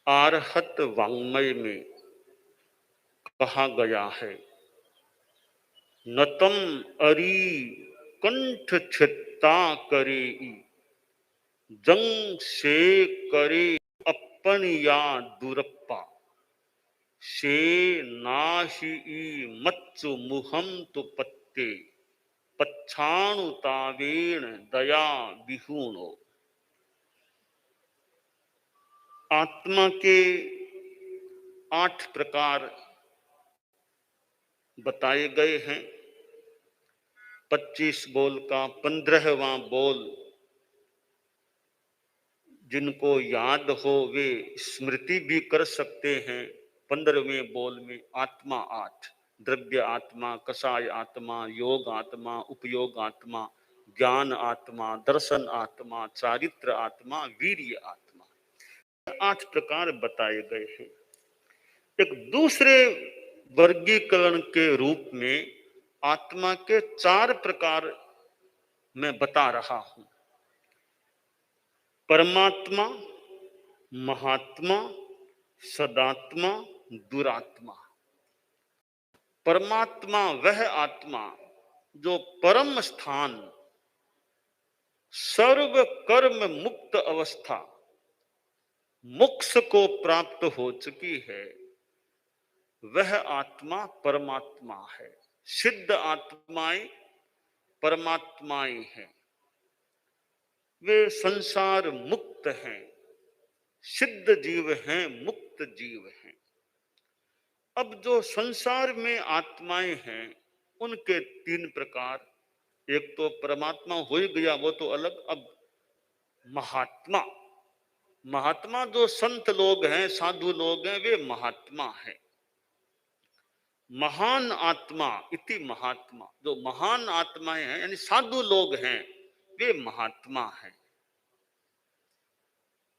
आरहत वाङ्मय में कहा गया है, नतम अरी कंठ छित्ता करे, जंग से करे अपन या दुरप्पा, से नाशी मत्सु मुहम तो पत्ते, पच्छाणुतावेण दया विहूणो। आत्मा के 8 प्रकार बताए गए हैं। 25 बोल का 15वां बोल जिनको याद हो वे स्मृति भी कर सकते हैं। 15वें बोल में आत्मा 8, द्रव्य आत्मा, कषाय आत्मा, योग आत्मा, उपयोग आत्मा, ज्ञान आत्मा, दर्शन आत्मा, चारित्र आत्मा, वीर्य आत्मा, 8 प्रकार बताए गए हैं। एक दूसरे वर्गीकरण के रूप में आत्मा के 4 प्रकार मैं बता रहा हूं। परमात्मा, महात्मा, सदात्मा, दुरात्मा। परमात्मा वह आत्मा जो परम स्थान, सर्व कर्म मुक्त अवस्था, मोक्ष को प्राप्त हो चुकी है, वह आत्मा परमात्मा है। सिद्ध आत्माएं परमात्माएं हैं, वे संसार मुक्त हैं, सिद्ध जीव हैं, मुक्त जीव हैं। अब जो संसार में आत्माएं हैं उनके 3 प्रकार, एक तो परमात्मा हो ही गया, वो तो अलग। अब महात्मा, महात्मा जो संत लोग हैं, साधु लोग हैं, वे महात्मा हैं। महान आत्मा इति महात्मा, जो महान आत्माएं हैं यानी साधु लोग हैं, वे महात्मा हैं।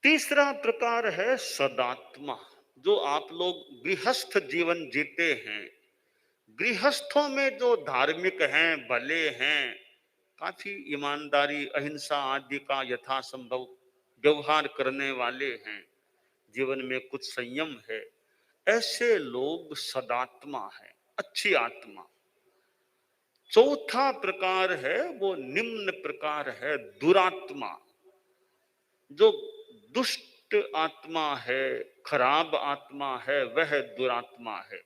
तीसरा प्रकार है सदात्मा, जो आप लोग गृहस्थ जीवन जीते हैं। गृहस्थों में जो धार्मिक हैं, भले हैं, काफी ईमानदारी, अहिंसा आदि का यथासंभव व्यवहार करने वाले हैं, जीवन में कुछ संयम है, ऐसे लोग सदात्मा है, अच्छी आत्मा। चौथा प्रकार है वो निम्न प्रकार है दुरात्मा, जो दुष्ट आत्मा है, खराब आत्मा है, वह दुरात्मा है।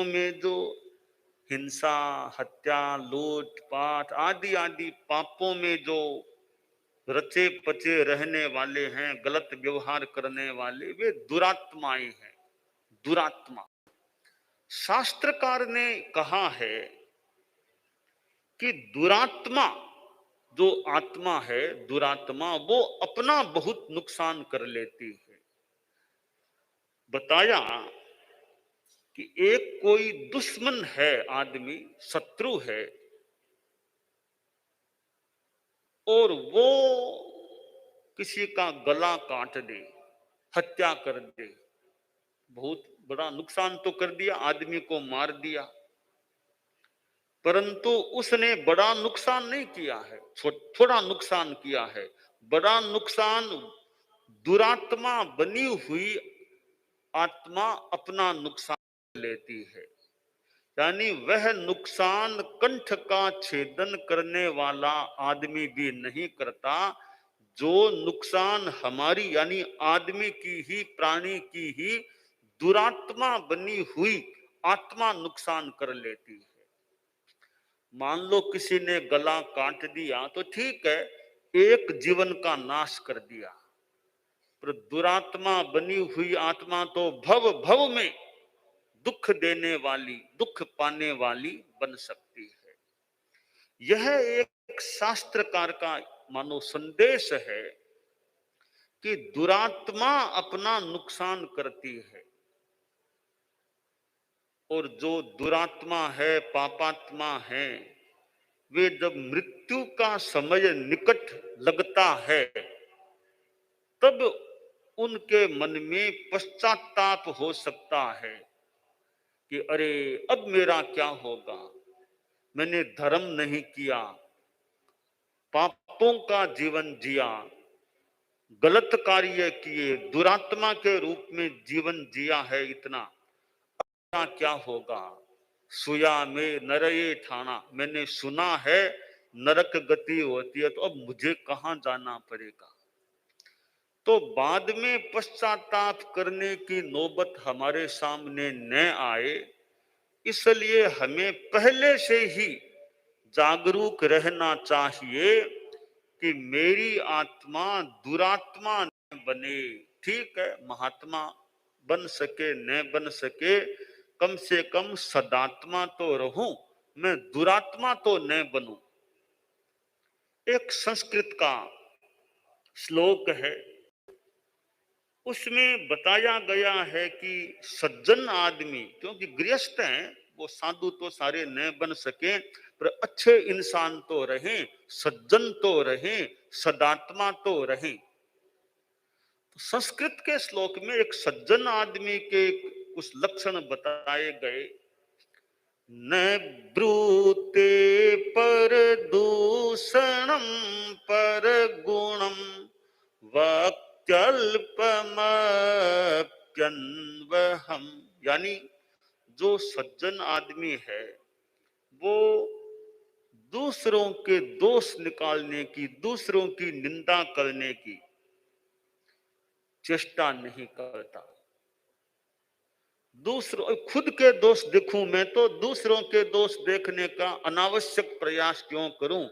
में जो हिंसा, हत्या, लूट पाट आदि आदि पापों में जो रचे पचे रहने वाले हैं, गलत व्यवहार करने वाले, वे दुरात्माएं हैं, दुरात्मा। शास्त्रकार ने कहा है कि दुरात्मा जो आत्मा है, दुरात्मा, वो अपना बहुत नुकसान कर लेती है। बताया कि एक कोई दुश्मन है, आदमी शत्रु है, और वो किसी का गला काट दे, हत्या कर दे, बहुत बड़ा नुकसान तो कर दिया, आदमी को मार दिया, परंतु उसने बड़ा नुकसान नहीं किया है, थोड़ा नुकसान किया है। बड़ा नुकसान दुरात्मा बनी हुई आत्मा अपना नुकसान लेती है, यानी वह नुकसान कंठ का छेदन करने वाला आदमी भी नहीं करता, जो नुकसान हमारी यानी आदमी की ही, प्राणी की ही दुरात्मा बनी हुई आत्मा नुकसान कर लेती है। मान लो किसी ने गला काट दिया तो ठीक है, एक जीवन का नाश कर दिया, पर दुरात्मा बनी हुई आत्मा तो भव भव में दुख देने वाली, दुख पाने वाली बन सकती है। यह एक शास्त्रकार का मानो संदेश है कि दुरात्मा अपना नुकसान करती है, और जो दुरात्मा है, पापात्मा है, वे जब मृत्यु का समय निकट लगता है तब उनके मन में पश्चाताप हो सकता है कि अरे अब मेरा क्या होगा, मैंने धर्म नहीं किया, पापों का जीवन जिया, गलत कार्य किए, दुरात्मा के रूप में जीवन जिया है इतना, क्या होगा। सुया में नरये ठाना, मैंने सुना है नरक गति होती है, तो अब मुझे कहां जाना पड़ेगा। तो बाद में पश्चाताप करने की नौबत हमारे सामने न आए, इसलिए हमें पहले से ही जागरूक रहना चाहिए कि मेरी आत्मा दुरात्मा न बने। ठीक है, महात्मा बन सके न बन सके, कम से कम सदात्मा तो रहूं, मैं दुरात्मा तो न बनूं। एक संस्कृत का श्लोक है, उसमें बताया गया है कि सज्जन आदमी, क्योंकि गृहस्थ हैं वो साधु तो सारे न बन सके, पर अच्छे इंसान तो रहें, सज्जन तो रहें, सदात्मा तो रहें। तो संस्कृत के श्लोक में एक सज्जन आदमी के कुछ लक्षण बताए गए। न ब्रूते पर दूषणम पर गुणम वक्त्यल्पमप्यन्वहम, यानी जो सज्जन आदमी है वो दूसरों के दोष निकालने की, दूसरों की निंदा करने की चेष्टा नहीं करता। दूसरों, खुद के दोष देखूं मैं तो दूसरों के दोष देखने का अनावश्यक प्रयास क्यों करूं।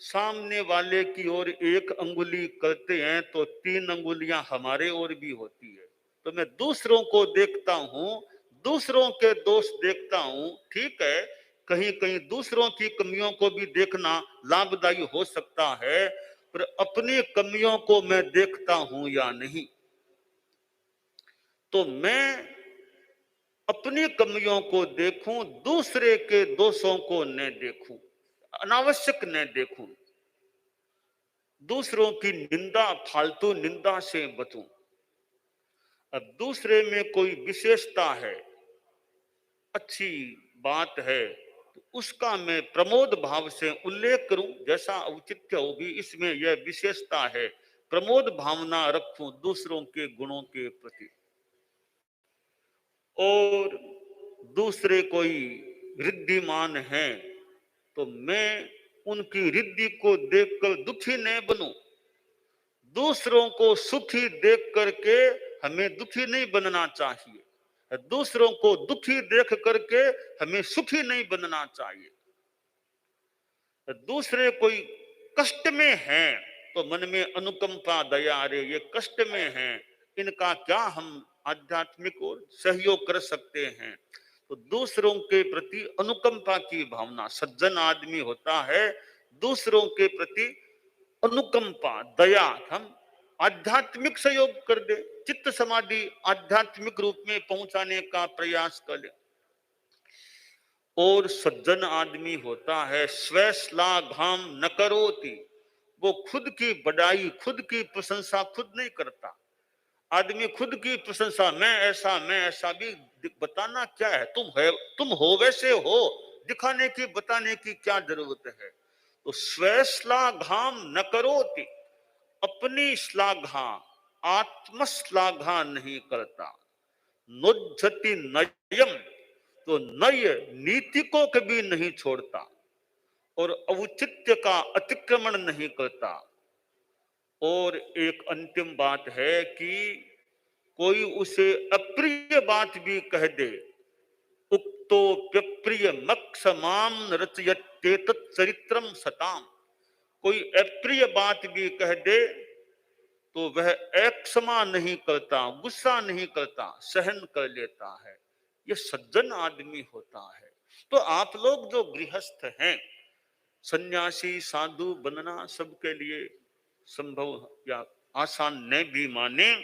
सामने वाले की ओर एक अंगुली करते हैं तो 3 अंगुलियां हमारे ओर भी होती है। तो मैं दूसरों को देखता हूं, दूसरों के दोष देखता हूं, ठीक है, कहीं कहीं दूसरों की कमियों को भी देखना लाभदायी हो सकता है, पर अपनी कमियों को मैं देखता हूं या नहीं। तो मैं अपनी कमियों को देखूं, दूसरे के दोषों को न देखूं, अनावश्यक न देखूं, दूसरों की निंदा, फालतू निंदा से बचूं। अब दूसरे में कोई विशेषता है, अच्छी बात है, तो उसका मैं प्रमोद भाव से उल्लेख करूं, जैसा औचित्य होगी इसमें यह विशेषता है, प्रमोद भावना रखूं दूसरों के गुणों के प्रति। और दूसरे कोई रिद्धिमान हैं तो मैं उनकी रिद्धि को देखकर दुखी न बनूं। दूसरों को सुखी देख करके हमें दुखी नहीं बनना चाहिए, दूसरों को दुखी देख करके हमें सुखी नहीं बनना चाहिए। दूसरे कोई कष्ट में हैं तो मन में अनुकंपा, दया, अरे ये कष्ट में हैं, इनका क्या हम आध्यात्मिक और सहयोग कर सकते हैं। तो दूसरों के प्रति अनुकंपा की भावना, सज्जन आदमी होता है दूसरों के प्रति अनुकंपा, दया, हम आध्यात्मिक सहयोग कर दे, चित्त समाधि आध्यात्मिक रूप में पहुंचाने का प्रयास करें। और सज्जन आदमी होता है स्वश्लाघाम न करोति, वो खुद की बड़ाई, खुद की प्रशंसा खुद नहीं करता। आदमी खुद की प्रशंसा, मैं ऐसा भी बताना क्या है, तुम हो वैसे हो, दिखाने की बताने की क्या जरूरत है। तो स्वश्लाघाम न करोति, अपनी श्लाघा, आत्मश्लाघा नहीं करता। नोज्झति नयम, तो नय नीति को कभी नहीं छोड़ता और औचित्य का अतिक्रमण नहीं करता। और एक अंतिम बात है कि कोई उसे अप्रिय बात भी कह दे, उक्तो व्यप्रिय मक्षमाम रचयते तच्चरित्रम सताम, कोई अप्रिय बात भी कह दे तो वह अक्षमा नहीं करता, गुस्सा नहीं करता, सहन कर लेता है। ये सज्जन आदमी होता है। तो आप लोग जो गृहस्थ हैं, सन्यासी साधु बनना सबके लिए संभव या आसान न भी माने,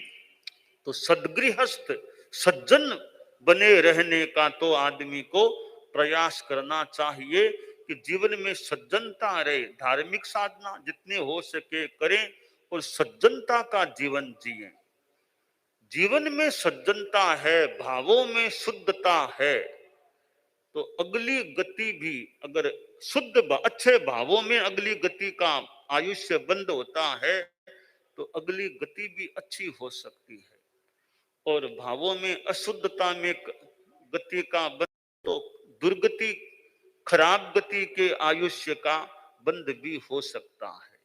तो सदगृहस्थ सज्जन बने रहने का तो आदमी को प्रयास करना चाहिए कि जीवन में सज्जनता रहे, धार्मिक साधना जितने हो सके करें और सज्जनता का जीवन जिए। जीवन में सज्जनता है, भावों में शुद्धता है, तो अगली गति भी, अगर शुद्ध अच्छे भावों में अगली गति का आयुष्य बंद होता है, तो अगली गति भी अच्छी हो सकती है। और भावों में अशुद्धता में गति का बंध, तो दुर्गति, खराब गति के आयुष्य का बंध भी हो सकता है।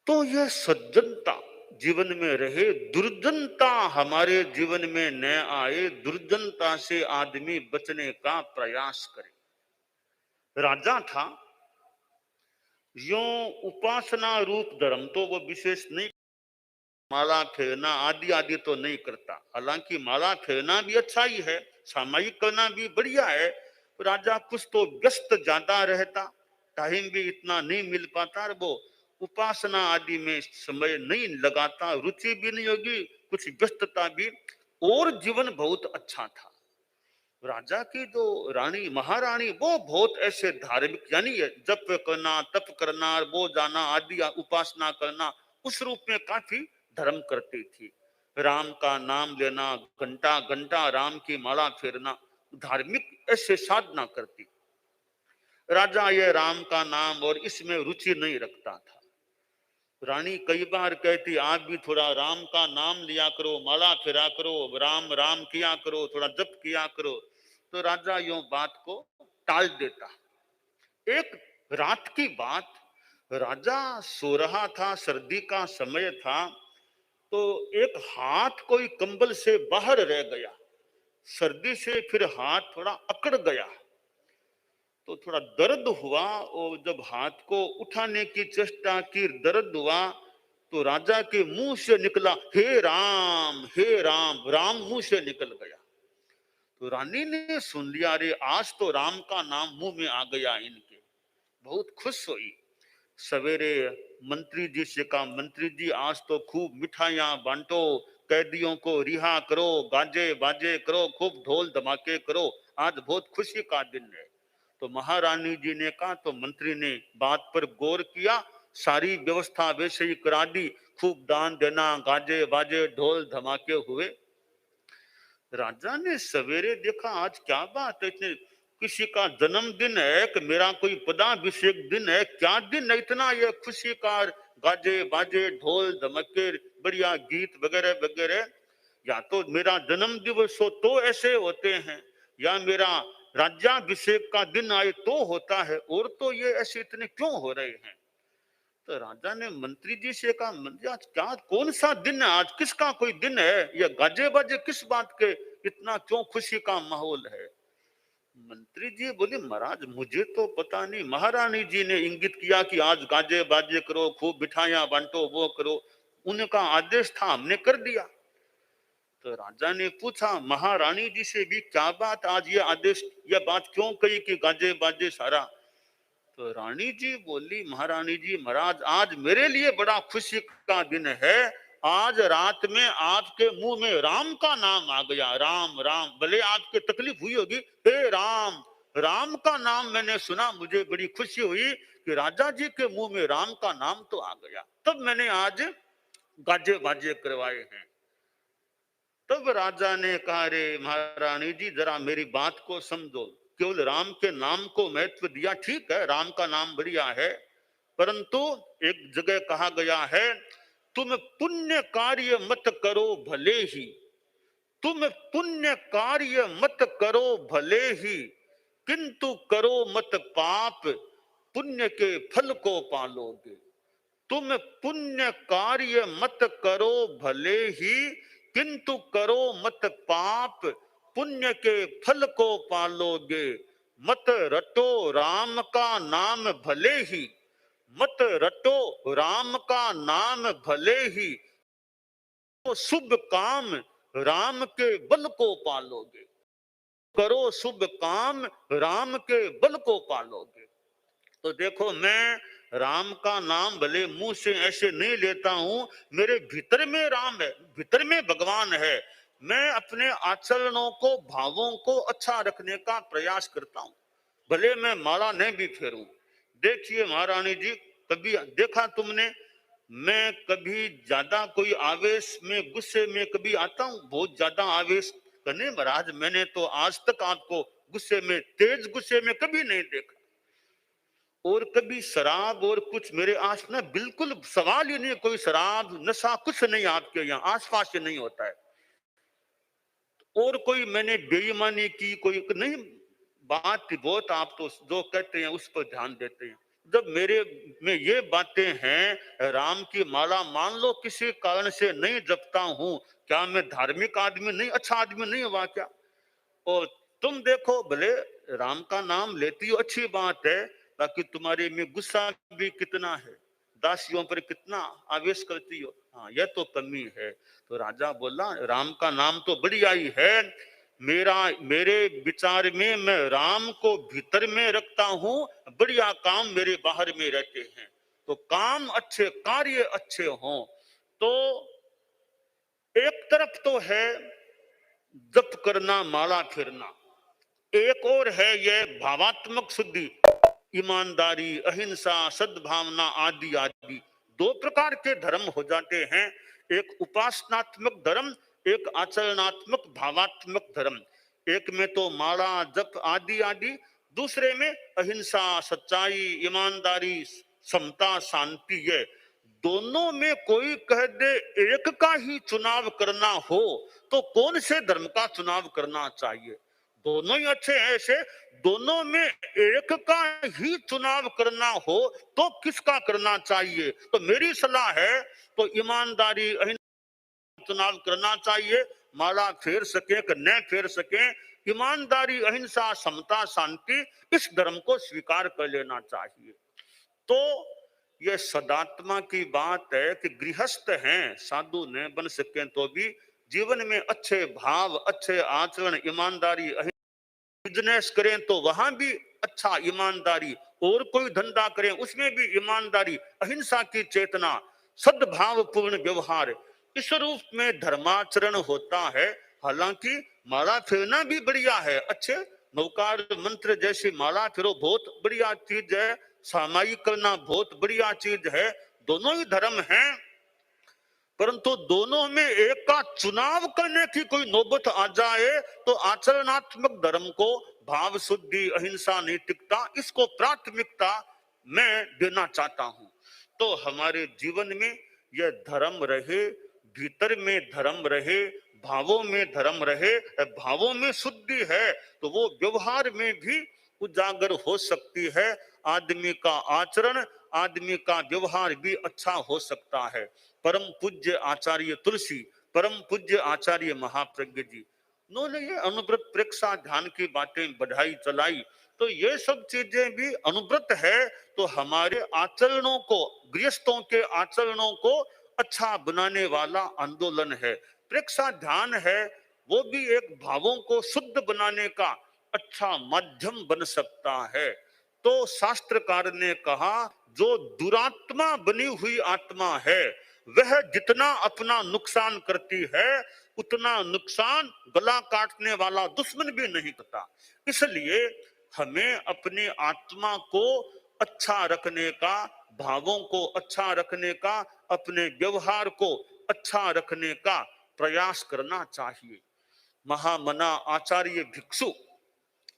तो यह सज्जनता जीवन में रहे, दुर्जनता हमारे जीवन में न आए, दुर्जनता से आदमी बचने का प्रयास करे। राजा था, यो उपासना रूप धर्म तो वो विशेष नहीं, माला फेरना आदि आदि तो नहीं करता। हालांकि माला फेरना भी अच्छा ही है, सामायिक करना भी बढ़िया है। राजा कुछ तो व्यस्त ज्यादा रहता, टाइम भी इतना नहीं मिल पाता, और वो उपासना आदि में समय नहीं लगाता, रुचि भी नहीं होगी, कुछ व्यस्तता भी। और जीवन बहुत अच्छा था। राजा की जो रानी महारानी वो बहुत ऐसे धार्मिक, यानी जप करना, तप करना, वो जाना आदि उपासना करना, उस रूप में काफी धर्म करती थी। राम का नाम लेना, घंटा घंटा राम की माला फेरना, धार्मिक ऐसे साधना करती। राजा ये राम का नाम और इसमें रुचि नहीं रखता था। रानी कई बार कहती, आप भी थोड़ा राम का नाम लिया करो, माला फेरा करो, राम राम किया करो, थोड़ा जप किया करो। तो राजा यूं बात को टाल देता। एक रात की बात, राजा सो रहा था, सर्दी का समय था, तो एक हाथ कोई कंबल से बाहर रह गया। सर्दी से फिर हाथ थोड़ा अकड़ गया, तो थोड़ा दर्द हुआ। और जब हाथ को उठाने की चेष्टा की, दर्द हुआ, तो राजा के मुंह से निकला, हे राम, हे राम, राम मुंह से निकल गया। तो रानी ने सुन लिया, अरे आज तो राम का नाम मुंह में आ गया इनके। बहुत खुश हुई। सवेरे मंत्री जी से कहा, मंत्री जी आज तो खूब मिठाइयां बांटो, कैदियों को रिहा करो, गाजे बाजे करो, खूब ढोल धमाके करो, आज बहुत खुशी का दिन है। तो महारानी जी ने कहा, तो मंत्री ने बात पर गौर किया, सारी व्यवस्था वैसे ही करा दी, खूब दान देना, गाजे बाजे ढोल धमाके हुए। राजा ने सवेरे देखा, आज क्या बात है, इतने किसी का जन्मदिन है कि मेरा कोई पदाभिषेक दिन है, क्या दिन है इतना ये खुशी का, गाजे बाजे ढोल धमके, बढ़िया गीत वगैरह वगैरह। या तो मेरा जन्म दिवस हो तो ऐसे होते हैं, या मेरा राज्याभिषेक का दिन आए तो होता है, और तो ये ऐसे इतने क्यों हो रहे हैं। तो राजा ने मंत्री जी से कहा, मंत्री आज क्या, कौन सा दिन है, आज किसका कोई दिन है, ये गाजे बाजे किस बात के, इतना क्यों खुशी का माहौल है। मंत्री जी बोले, महाराज मुझे तो पता नहीं, महारानी जी ने इंगित किया कि आज गाजे बाजे करो, खूब मिठाइयां बांटो, वो करो, उनका आदेश था, हमने कर दिया। तो राजा ने पूछा महारानी जी से भी, क्या बात, आज ये आदेश, यह बात क्यों कही कि गाजे बाजे सारा। तो रानी जी बोली, महारानी जी महाराज आज मेरे लिए बड़ा खुशी का दिन है, आज रात में आपके मुंह में राम का नाम आ गया, राम राम। भले आपके तकलीफ हुई होगी, हे राम, राम का नाम मैंने सुना, मुझे बड़ी खुशी हुई कि राजा जी के मुंह में राम का नाम तो आ गया, तब मैंने आज गाजे बाजे करवाए हैं। तब राजा ने कहा, रे महारानी जी जरा मेरी बात को समझो, केवल राम के नाम को महत्व दिया, ठीक है राम का नाम बढ़िया है, परंतु एक जगह कहा गया है, तुम पुण्य कार्य मत करो भले ही, तुम पुण्य कार्य मत करो भले ही, किंतु करो मत पाप, पुण्य के फल को पालोगे। तुम पुण्य कार्य मत करो भले ही, किंतु करो मत पाप, पुण्य के फल को पालोगे। मत रटो राम का नाम भले ही, मत रटो राम का नाम भले ही, तो शुभ काम राम के बल को पालोगे। करो शुभ काम राम के बल को पालोगे। तो देखो, मैं राम का नाम भले मुंह से ऐसे नहीं लेता हूं, मेरे भीतर में राम है, भीतर में भगवान है। मैं अपने आचरणों को, भावों को अच्छा रखने का प्रयास करता हूं, भले मैं माला नहीं भी फेरूं। देखिए महारानी जी, कभी देखा तुमने, मैं कभी ज्यादा कोई आवेश में, गुस्से में कभी आता हूं, बहुत ज्यादा आवेश करने। महाराज मैंने तो आज तक आपको गुस्से में, तेज गुस्से में कभी नहीं देखा। और कभी शराब और कुछ मेरे आस ना, बिल्कुल सवाल ही नहीं, कोई शराब नशा कुछ नहीं आपके यहाँ आसपास से नहीं होता है। और कोई मैंने बेईमानी की कोई नहीं, बात बहुत आप तो जो कहते हैं उस पर ध्यान देते हैं। जब मेरे में ये बातें हैं, राम की माला मान लो किसी कारण से नहीं जपता हूं, क्या मैं धार्मिक आदमी नहीं, अच्छा आदमी नहीं हुआ क्या? और तुम देखो भले राम का नाम लेती हो अच्छी बात है, बाकी तुम्हारे में गुस्सा भी कितना है, दासियों पर कितना आवेश करती हो, हाँ यह तो कमी है। तो राजा बोला राम का नाम तो बढ़िया ही है, मेरा मेरे विचार में मैं राम को भीतर में रखता हूं, बढ़िया काम मेरे बाहर में रहते हैं। तो काम अच्छे, कार्य अच्छे हों। तो एक तरफ तो है जप करना, माला फिरना, एक और है यह भावात्मक शुद्धि, ईमानदारी, अहिंसा, सद्भावना आदि आदि। दो प्रकार के धर्म हो जाते हैं, एक उपासनात्मक धर्म, एक आचरणात्मक भावात्मक धर्म। एक में तो माला जप आदि आदि, दूसरे में अहिंसा, सच्चाई, ईमानदारी, समता, शांति। है दोनों में कोई कह दे एक का ही चुनाव करना हो तो कौन से धर्म का चुनाव करना चाहिए? दोनों ही अच्छे हैं ऐसे, दोनों में एक का ही चुनाव करना हो तो किसका करना चाहिए? तो मेरी सलाह है तो ईमानदारी अहिंसा चुनाव करना चाहिए। माला फेर सके कि न फेर सके, ईमानदारी, अहिंसा, समता, शांति, इस धर्म को स्वीकार कर लेना चाहिए। तो यह सदात्मा की बात है कि गृहस्थ हैं, साधु न बन सके तो भी जीवन में अच्छे भाव, अच्छे आचरण, ईमानदारी, बिजनेस करें तो वहां भी अच्छा ईमानदारी, और कोई धंधा करें उसमें भी ईमानदारी, अहिंसा की चेतना, सद्भाव पूर्ण व्यवहार, इस रूप में धर्माचरण होता है। हालांकि माला फेरना भी बढ़िया है, अच्छे नौकार मंत्र जैसी माला फिरो बहुत बढ़िया चीज है, सामायिक करना बहुत बढ़िया चीज है, दोनों ही धर्म हैं। परंतु दोनों में एक का चुनाव करने की कोई नौबत आ जाए तो आचरणात्मक धर्म को, भाव शुद्धि, अहिंसा, नैतिकता, इसको प्राथमिकता मैं देना चाहता हूं। तो हमारे जीवन में यह धर्म रहे, भीतर में धर्म रहे, भावों में धर्म रहे, भावों में शुद्धि है तो वो व्यवहार में भी उजागर हो सकती है। आदमी का आचरण, आदमी का व्यवहार भी अच्छा हो सकता है। परम पूज्य आचार्य तुलसी, परम पूज्य आचार्य महाप्रज्ञ जी, उन्होंने ये अनुव्रत प्रेक्षा ध्यान की बातें बढ़ाई चलाई। तो ये सब चीजें भी अनुव्रत है तो हमारे आचरणों को, गृहस्थों के आचरणों को अच्छा बनाने वाला आंदोलन है। प्रेक्षा ध्यान है वो भी एक भावों को शुद्ध बनाने का अच्छा माध्यम बन सकता है। तो शास्त्रकार ने कहा जो दुरात्मा बनी हुई आत्मा है वह जितना अपना नुकसान करती है उतना नुकसान गला काटने वाला दुश्मन भी नहीं करता। इसलिए हमें अपनी आत्मा को अच्छा रखने का, भावों को अच्छा रखने का, अपने व्यवहार को अच्छा रखने का प्रयास करना चाहिए। महामना आचार्य भिक्षु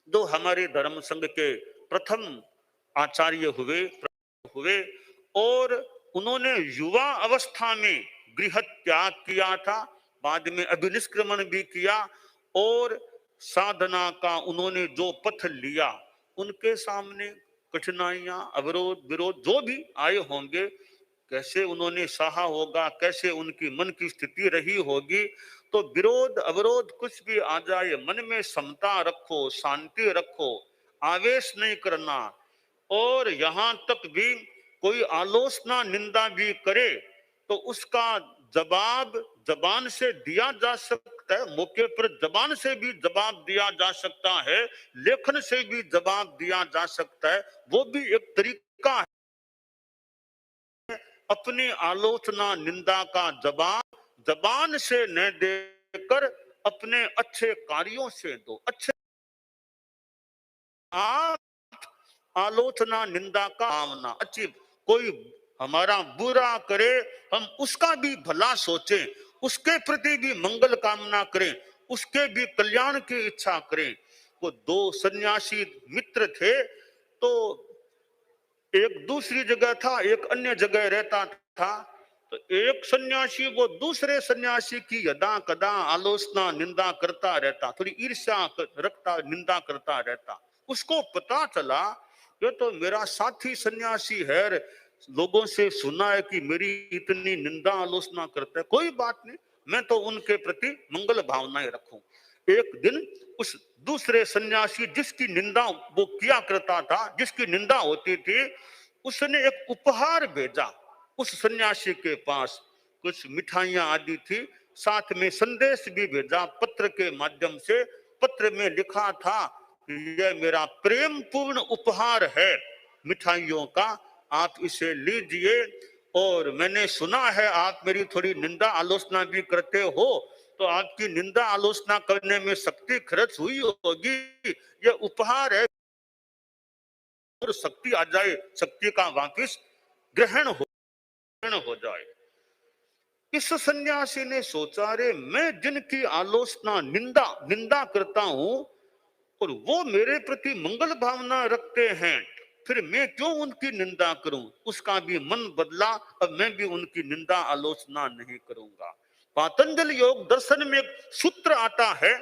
जो हमारे धर्म संघ के प्रथम आचार्य हुए और उन्होंने युवा अवस्था में गृह त्याग किया था, बाद में अभिनिष्क्रमण भी किया और साधना का उन्होंने जो पथ लिया, उनके सामने कठिनाइयां, अवरोध, विरोध जो भी आए होंगे, कैसे उन्होंने सहा होगा, कैसे उनकी मन की स्थिति रही होगी। तो विरोध अवरोध कुछ भी आ जाए, मन में समता रखो, शांति रखो, आवेश नहीं करना। और यहां तक भी कोई आलोचना, निंदा भी करे तो उसका जवाब जबान से दिया जा सकता है, मौके पर जबान से भी जवाब दिया जा सकता है, लेखन से भी जवाब दिया जा सकता है, वो भी एक तरीका है। अपनी आलोचना, निंदा का जवाब जबान से न देकर अपने अच्छे कार्यों से दो। अच्छे आप आलोचना, निंदा का कामना, अच्छी कोई हमारा बुरा करे हम उसका भी भला सोचें, उसके प्रति भी मंगल कामना करें, उसके भी कल्याण की इच्छा करें। वो दो सन्यासी मित्र थे, तो एक दूसरी जगह था, एक अन्य जगह रहता था। तो एक सन्यासी वो दूसरे सन्यासी की यदा कदा आलोचना निंदा करता रहता, थोड़ी ईर्ष्या रखता, निंदा करता रहता। उसको पता चला ये तो मेरा साथी सन्यासी है, लोगों से सुना है कि मेरी इतनी निंदा आलोचना करता है, कोई बात नहीं, मैं तो उनके प्रति मंगल भावनाएं रखूं। एक दिन उस दूसरे सन्यासी जिसकी निंदा वो किया करता था, जिसकी निंदा होती थी, उसने एक उपहार भेजा उस सन्यासी के पास। कुछ मिठाइयां आदि थी, साथ में संदेश भी भेजा पत्र के माध्यम से। पत्र में लिखा था यह मेरा प्रेम पूर्ण उपहार है मिठाइयों का, आप इसे लीजिए। और मैंने सुना है आप मेरी थोड़ी निंदा आलोचना भी करते हो, तो आपकी निंदा आलोचना करने में शक्ति खर्च हुई होगी, यह उपहार है, और शक्ति आ जाए, शक्ति का वापिस ग्रहण हो जाए। इस सन्यासी ने सोचा, रे मैं जिनकी आलोचना निंदा निंदा करता हूं और वो मेरे प्रति मंगल भावना रखते हैं, फिर मैं क्यों उनकी निंदा करूं। उसका भी मन बदला, अब मैं भी उनकी निंदा आलोचना नहीं करूंगा। पातंजल योग दर्शन में एक सूत्र आता है,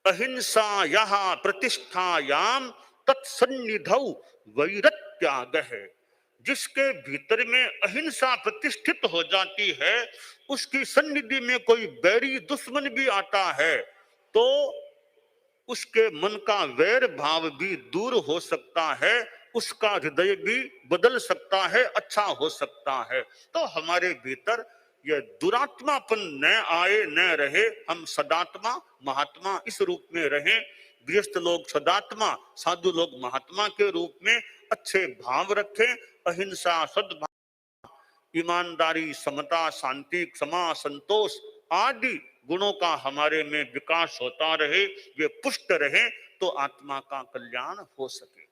अहिंसा यहा प्रतिष्ठायाम तत्सन्निधौ वैरत्याग है। जिसके भीतर में अहिंसा प्रतिष्ठित हो जाती है, उसकी सन्निधि में कोई बैरी दुश्मन भी आता है तो उसके मन का वैर भाव भी दूर हो सकता है, उसका हृदय भी बदल सकता है, अच्छा हो सकता है। तो हमारे भीतर यह दुरात्मापन न आए न रहे, हम सदात्मा महात्मा इस रूप में रहें। गृहस्थ लोग सदात्मा, साधु लोग महात्मा के रूप में अच्छे भाव रखें, अहिंसा, सद्भाव, ईमानदारी, समता, शांति, क्षमा, संतोष आदि गुणों का हमारे में विकास होता रहे, वे पुष्ट रहे, तो आत्मा का कल्याण हो सके।